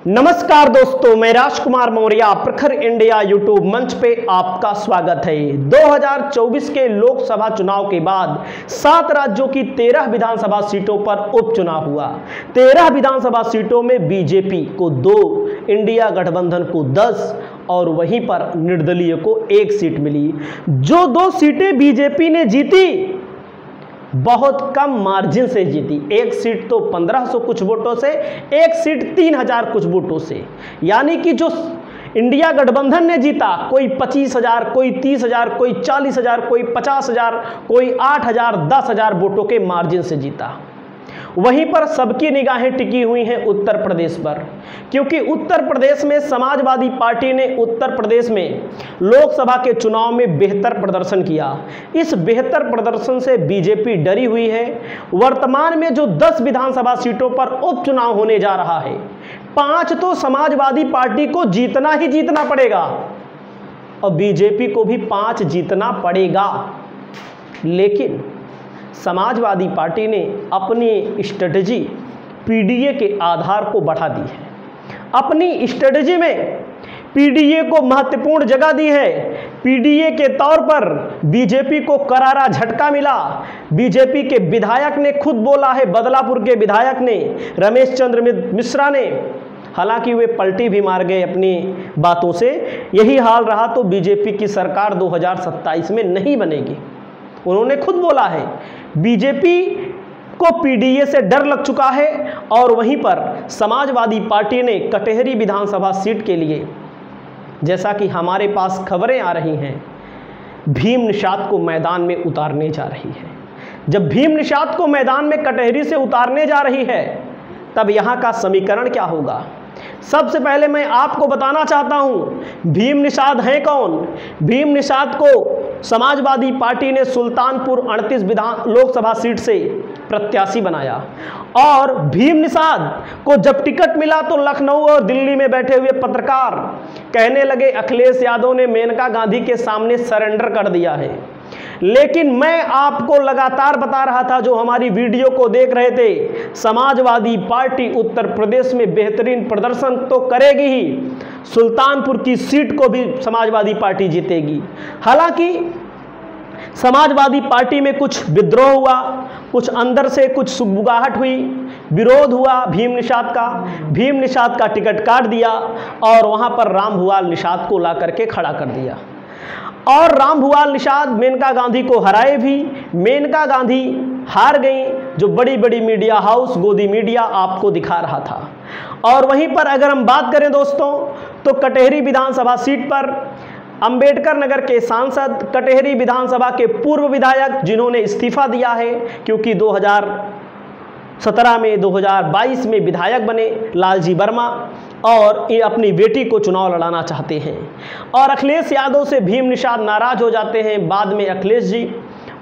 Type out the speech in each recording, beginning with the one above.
नमस्कार दोस्तों, मैं राजकुमार मौर्य प्रखर इंडिया यूट्यूब मंच पे आपका स्वागत है। 2024 के लोकसभा चुनाव के बाद 7 राज्यों की 13 विधानसभा सीटों पर उपचुनाव हुआ। 13 विधानसभा सीटों में बीजेपी को 2, इंडिया गठबंधन को 10 और वहीं पर निर्दलीय को 1 सीट मिली। जो 2 सीटें बीजेपी ने जीती बहुत कम मार्जिन से जीती। 1 सीट तो 1500 कुछ वोटों से, 1 सीट 3000 कुछ वोटों से। यानी कि जो इंडिया गठबंधन ने जीता, कोई 25,000, कोई 30,000, कोई 40,000, कोई 50,000, कोई 8,000, 10,000 वोटों के मार्जिन से जीता। वहीं पर सबकी निगाहें टिकी हुई हैं उत्तर प्रदेश पर, क्योंकि उत्तर प्रदेश में समाजवादी पार्टी ने उत्तर प्रदेश में लोकसभा के चुनाव में बेहतर प्रदर्शन किया। इस बेहतर प्रदर्शन से बीजेपी डरी हुई है। वर्तमान में जो 10 विधानसभा सीटों पर उपचुनाव होने जा रहा है, 5 तो समाजवादी पार्टी को जीतना ही जीतना पड़ेगा और बीजेपी को भी 5 जीतना पड़ेगा। लेकिन समाजवादी पार्टी ने अपनी स्ट्रेटजी पीडीए के आधार को बढ़ा दी है। अपनी स्ट्रेटजी में पीडीए को महत्वपूर्ण जगह दी है। पीडीए के तौर पर बीजेपी को करारा झटका मिला। बीजेपी के विधायक ने खुद बोला है, बदलापुर के विधायक ने, रमेश चंद्र मिश्रा ने, हालांकि वे पलटी भी मार गए अपनी बातों से। यही हाल रहा तो बीजेपी की सरकार 2027 में नहीं बनेगी। उन्होंने खुद बोला है, बीजेपी को पीडीए से डर लग चुका है। और वहीं पर समाजवादी पार्टी ने कटेहरी विधानसभा सीट के लिए, जैसा कि हमारे पास खबरें आ रही हैं, भीम निषाद को मैदान में उतारने जा रही है। जब भीम निषाद को मैदान में कटेहरी से उतारने जा रही है, तब यहाँ का समीकरण क्या होगा? सबसे पहले मैं आपको बताना चाहता हूं, भीम निषाद हैं कौन? भीम निषाद को समाजवादी पार्टी ने सुल्तानपुर 38 लोकसभा सीट से प्रत्याशी बनाया। और भीम निषाद को जब टिकट मिला तो लखनऊ और दिल्ली में बैठे हुए पत्रकार कहने लगे अखिलेश यादव ने मेनका गांधी के सामने सरेंडर कर दिया है। लेकिन मैं आपको लगातार बता रहा था, जो हमारी वीडियो को देख रहे थे, समाजवादी पार्टी उत्तर प्रदेश में बेहतरीन प्रदर्शन तो करेगी ही, सुल्तानपुर की सीट को भी समाजवादी पार्टी जीतेगी। हालांकि समाजवादी पार्टी में कुछ विद्रोह हुआ, कुछ अंदर से कुछ सुगबुगाहट हुई, विरोध हुआ भीम निषाद का टिकट काट दिया और वहां पर रामभुआल निषाद को ला करके खड़ा कर दिया। और रामभुआल निषाद मेनका गांधी को हराए भी। मेनका गांधी हार गई, जो बड़ी बड़ी मीडिया हाउस, गोदी मीडिया आपको दिखा रहा था। और वहीं पर अगर हम बात करें दोस्तों, तो कटेहरी विधानसभा सीट पर अंबेडकर नगर के सांसद, कटेहरी विधानसभा के पूर्व विधायक जिन्होंने इस्तीफा दिया है क्योंकि 2017 में 2022 में विधायक बने, लालजी वर्मा, और ये अपनी बेटी को चुनाव लड़ाना चाहते हैं। और अखिलेश यादव से भीम निषाद नाराज हो जाते हैं। बाद में अखिलेश जी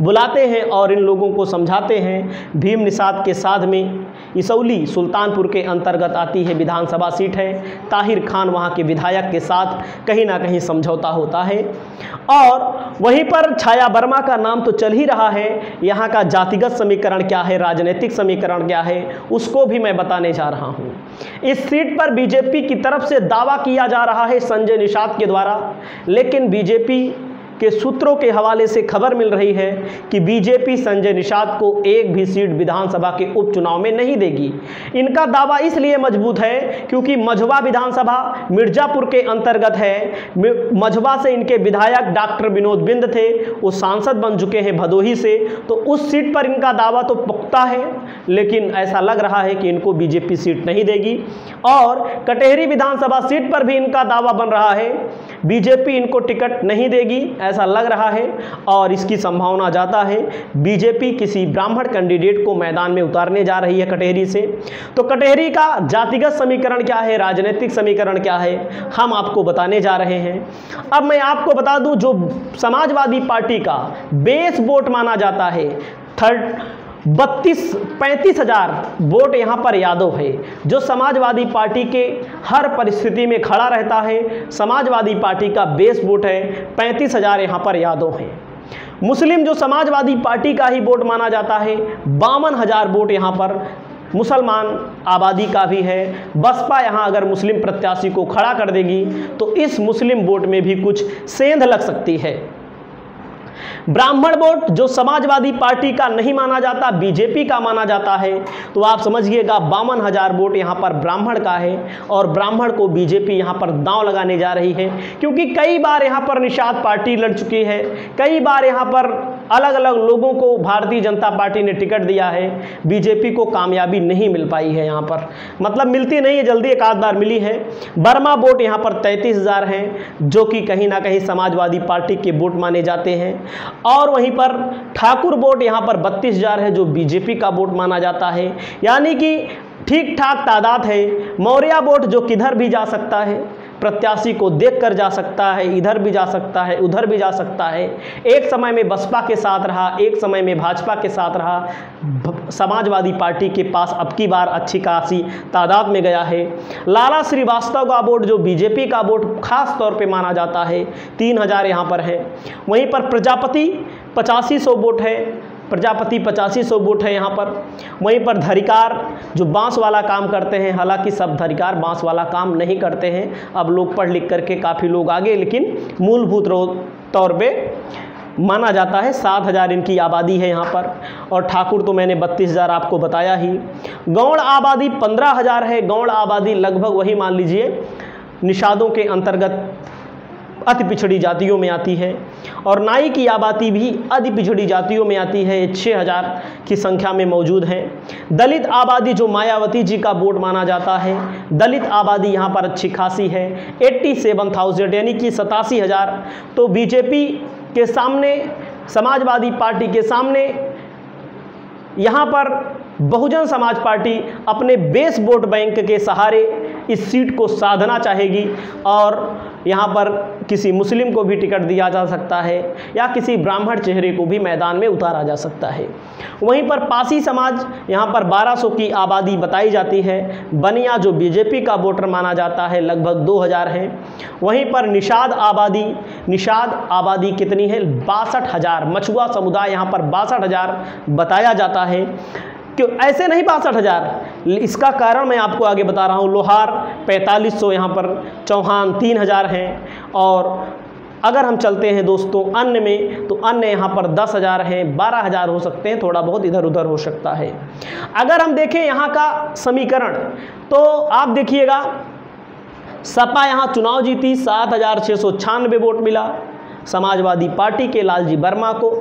बुलाते हैं और इन लोगों को समझाते हैं। भीम निषाद के साथ में इसौली सुल्तानपुर के अंतर्गत आती है विधानसभा सीट है। ताहिर खान वहाँ के विधायक के साथ कहीं ना कहीं समझौता होता है। और वहीं पर छाया वर्मा का नाम तो चल ही रहा है। यहाँ का जातिगत समीकरण क्या है, राजनीतिक समीकरण क्या है, उसको भी मैं बताने जा रहा हूँ। इस सीट पर बीजेपी की तरफ से दावा किया जा रहा है संजय निषाद के द्वारा, लेकिन बीजेपी के सूत्रों के हवाले से खबर मिल रही है कि बीजेपी संजय निषाद को एक भी सीट विधानसभा के उपचुनाव में नहीं देगी। इनका दावा इसलिए मजबूत है क्योंकि मझवा विधानसभा मिर्जापुर के अंतर्गत है। मझवा से इनके विधायक डॉक्टर विनोद बिंद थे, वो सांसद बन चुके हैं भदोही से, तो उस सीट पर इनका दावा तो पुख्ता है। लेकिन ऐसा लग रहा है कि इनको बीजेपी सीट नहीं देगी। और कटेहरी विधानसभा सीट पर भी इनका दावा बन रहा है, बीजेपी इनको टिकट नहीं देगी, ऐसा लग रहा है। और इसकी संभावना ज़्यादा है बीजेपी किसी ब्राह्मण कैंडिडेट को मैदान में उतारने जा रही है कटेहरी से। तो कटेहरी का जातिगत समीकरण क्या है, राजनीतिक समीकरण क्या है, हम आपको बताने जा रहे हैं। अब मैं आपको बता दूं, जो समाजवादी पार्टी का बेस वोट माना जाता है, 35,000 वोट यहाँ पर यादव है, जो समाजवादी पार्टी के हर परिस्थिति में खड़ा रहता है। समाजवादी पार्टी का बेस वोट है 35,000 यहाँ पर यादव है। मुस्लिम जो समाजवादी पार्टी का ही वोट माना जाता है, 52,000 वोट यहाँ पर मुसलमान आबादी का भी है। बसपा यहाँ अगर मुस्लिम प्रत्याशी को खड़ा कर देगी तो इस मुस्लिम वोट में भी कुछ सेंध लग सकती है। ब्राह्मण वोट जो समाजवादी पार्टी का नहीं माना जाता, बीजेपी का माना जाता है, तो आप समझिएगा 52,000 वोट यहाँ पर ब्राह्मण का है और ब्राह्मण को बीजेपी यहाँ पर दांव लगाने जा रही है, क्योंकि कई बार यहाँ पर निषाद पार्टी लड़ चुकी है, कई बार यहाँ पर अलग अलग लोगों को भारतीय जनता पार्टी ने टिकट दिया है, बीजेपी को कामयाबी नहीं मिल पाई है। यहाँ पर मतलब मिलती नहीं है, जल्दी एक आध बार मिली है। वर्मा वोट यहाँ पर 33,000 हैं, जो कि कहीं ना कहीं समाजवादी पार्टी के वोट माने जाते हैं। और वहीं पर ठाकुर वोट यहाँ पर 32,000 है, जो बीजेपी का वोट माना जाता है, यानी कि ठीक ठाक तादाद है। मौर्य वोट जो किधर भी जा सकता है, प्रत्याशी को देखकर जा सकता है, इधर भी जा सकता है, उधर भी जा सकता है। एक समय में बसपा के साथ रहा, एक समय में भाजपा के साथ रहा। समाजवादी पार्टी के पास अब की बार अच्छी खासी तादाद में गया है। लाला श्रीवास्तव का वोट जो बीजेपी का वोट खास तौर पे माना जाता है, 3,000 यहाँ पर है। वहीं पर प्रजापति 8500 वोट है, प्रजापति 8500 वोट है यहाँ पर। वहीं पर धरिकार जो बांस वाला काम करते हैं, हालांकि सब धरिकार बांस वाला काम नहीं करते हैं, अब लोग पढ़ लिख करके काफ़ी लोग आगे, लेकिन मूलभूत तौर पे माना जाता है। 7,000 इनकी आबादी है यहाँ पर। और ठाकुर तो मैंने 32,000 आपको बताया ही। गौड़ आबादी 15,000 है। गौड़ आबादी लगभग वही मान लीजिए निषादों के अंतर्गत अति पिछड़ी जातियों में आती है। और नाई की आबादी भी अति पिछड़ी जातियों में आती है, 6,000 की संख्या में मौजूद है। दलित आबादी जो मायावती जी का वोट माना जाता है, दलित आबादी यहाँ पर अच्छी खासी है, 87,000 यानी कि 87,000। तो बीजेपी के सामने, समाजवादी पार्टी के सामने यहाँ पर बहुजन समाज पार्टी अपने बेस वोट बैंक के सहारे इस सीट को साधना चाहेगी और यहाँ पर किसी मुस्लिम को भी टिकट दिया जा सकता है या किसी ब्राह्मण चेहरे को भी मैदान में उतारा जा सकता है। वहीं पर पासी समाज यहाँ पर 1200 की आबादी बताई जाती है। बनिया जो बीजेपी का वोटर माना जाता है लगभग 2,000 है। वहीं पर निषाद आबादी कितनी है? 62,000। मछुआ समुदाय यहाँ पर 62,000 बताया जाता है। क्यों ऐसे नहीं 62,000? इसका कारण मैं आपको आगे बता रहा हूँ। लोहार 4500 यहाँ पर, चौहान 3,000 हैं। और अगर हम चलते हैं दोस्तों अन्य में, तो अन्य यहाँ पर 10,000 हैं, 12,000 हो सकते हैं, थोड़ा बहुत इधर उधर हो सकता है। अगर हम देखें यहाँ का समीकरण, तो आप देखिएगा सपा यहाँ चुनाव जीती, 7,696 वोट मिला समाजवादी पार्टी के लालजी वर्मा को,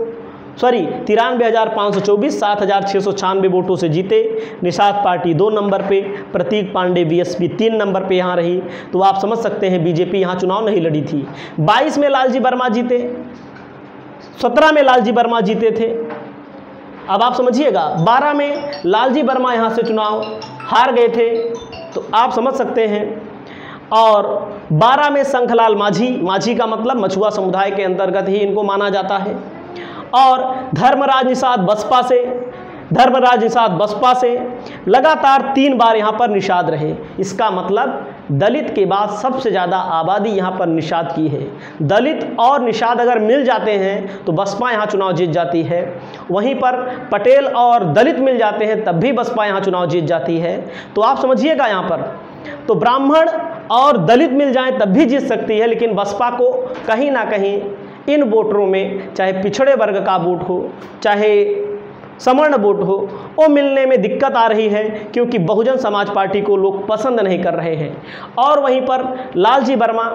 93,524, 7,696 वोटों से जीते। निषाद पार्टी 2 नंबर पे, प्रतीक पांडे बीएसपी 3 नंबर पे यहाँ रही। तो आप समझ सकते हैं बीजेपी यहाँ चुनाव नहीं लड़ी थी। 22 में लालजी वर्मा जीते, 17 में लालजी वर्मा जीते थे। अब आप समझिएगा 12 में लालजी वर्मा यहाँ से चुनाव हार गए थे, तो आप समझ सकते हैं। और 12 में शंखलाल माझी का मतलब मछुआ समुदाय के अंतर्गत ही इनको माना जाता है। और धर्मराज निषाद बसपा से लगातार 3 बार यहाँ पर निषाद रहे। इसका मतलब दलित के बाद सबसे ज़्यादा आबादी यहाँ पर निषाद की है। दलित और निषाद अगर मिल जाते हैं तो बसपा यहाँ चुनाव जीत जाती है। वहीं पर पटेल और दलित मिल जाते हैं तब भी बसपा यहाँ चुनाव जीत जाती है। तो आप समझिएगा यहाँ पर तो ब्राह्मण और दलित मिल जाएं तब भी जीत सकती है, लेकिन बसपा को कहीं ना कहीं इन वोटरों में, चाहे पिछड़े वर्ग का वोट हो चाहे सवर्ण वोट हो, वो मिलने में दिक्कत आ रही है, क्योंकि बहुजन समाज पार्टी को लोग पसंद नहीं कर रहे हैं। और वहीं पर लालजी वर्मा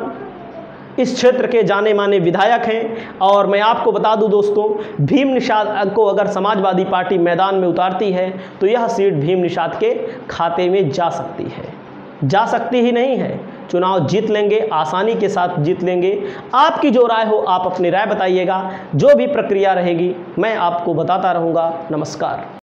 इस क्षेत्र के जाने माने विधायक हैं। और मैं आपको बता दूं दोस्तों, भीम निषाद को अगर समाजवादी पार्टी मैदान में उतारती है तो यह सीट भीम निषाद के खाते में जा सकती ही नहीं है, चुनाव जीत लेंगे, आसानी के साथ जीत लेंगे। आपकी जो राय हो आप अपनी राय बताइएगा, जो भी प्रक्रिया रहेगी मैं आपको बताता रहूँगा। नमस्कार।